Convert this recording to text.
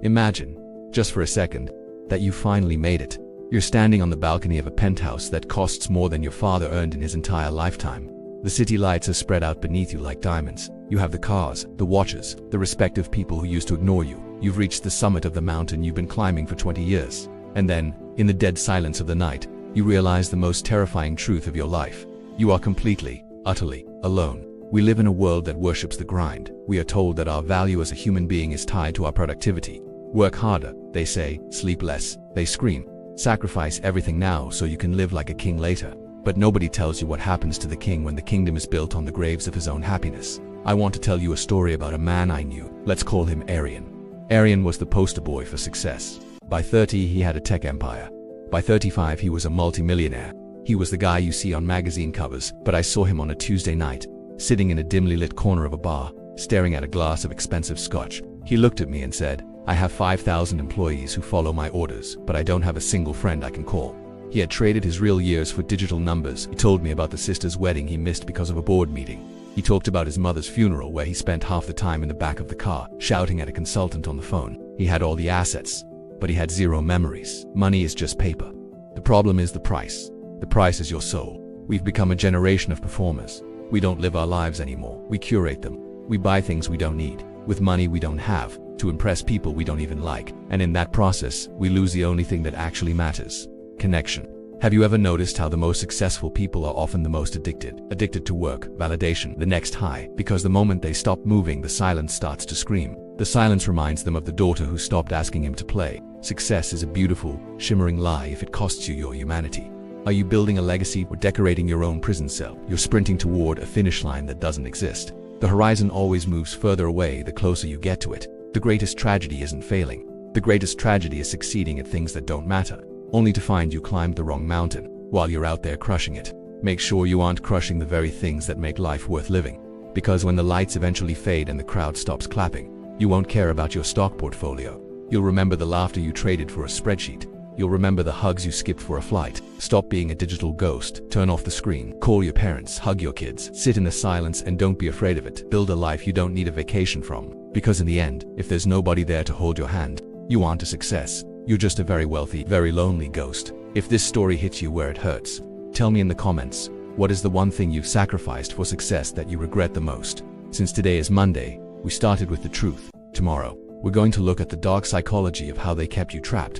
Imagine, just for a second, that you finally made it. You're standing on the balcony of a penthouse that costs more than your father earned in his entire lifetime. The city lights are spread out beneath you like diamonds. You have the cars, the watches, the respect of people who used to ignore you. You've reached the summit of the mountain you've been climbing for 20 years. And then, in the dead silence of the night, you realize the most terrifying truth of your life. You are completely, utterly, alone. We live in a world that worships the grind. We are told that our value as a human being is tied to our productivity. Work harder, they say, sleep less, they scream. Sacrifice everything now so you can live like a king later. But nobody tells you what happens to the king when the kingdom is built on the graves of his own happiness. I want to tell you a story about a man I knew. Let's call him Arian. Arian was the poster boy for success. By 30, he had a tech empire. By 35, he was a multimillionaire. He was the guy you see on magazine covers, but I saw him on a Tuesday night, sitting in a dimly lit corner of a bar, staring at a glass of expensive scotch. He looked at me and said, "I have 5,000 employees who follow my orders, but I don't have a single friend I can call." He had traded his real years for digital numbers. He told me about the sister's wedding he missed because of a board meeting. He talked about his mother's funeral where he spent half the time in the back of the car, shouting at a consultant on the phone. He had all the assets, but he had zero memories. Money is just paper. The problem is the price. The price is your soul. We've become a generation of performers. We don't live our lives anymore. We curate them. We buy things we don't need, with money we don't have, to impress people we don't even like. And in that process, we lose the only thing that actually matters: connection. Have you ever noticed how the most successful people are often the most addicted? Addicted to work, validation, the next high, because the moment they stop moving, the silence starts to scream. The silence reminds them of the daughter who stopped asking him to play. Success is a beautiful, shimmering lie if it costs you your humanity. Are you building a legacy or decorating your own prison cell? You're sprinting toward a finish line that doesn't exist. The horizon always moves further away the closer you get to it. The greatest tragedy isn't failing. The greatest tragedy is succeeding at things that don't matter, only to find you climbed the wrong mountain while you're out there crushing it. Make sure you aren't crushing the very things that make life worth living. Because when the lights eventually fade and the crowd stops clapping, you won't care about your stock portfolio. You'll remember the laughter you traded for a spreadsheet. You'll remember the hugs you skipped for a flight. Stop being a digital ghost. Turn off the screen. Call your parents. Hug your kids. Sit in the silence and don't be afraid of it. Build a life you don't need a vacation from. Because in the end, if there's nobody there to hold your hand, you aren't a success. You're just a very wealthy, very lonely ghost. If this story hits you where it hurts, tell me in the comments, what is the one thing you've sacrificed for success that you regret the most? Since today is Monday, we started with the truth. Tomorrow, we're going to look at the dark psychology of how they kept you trapped.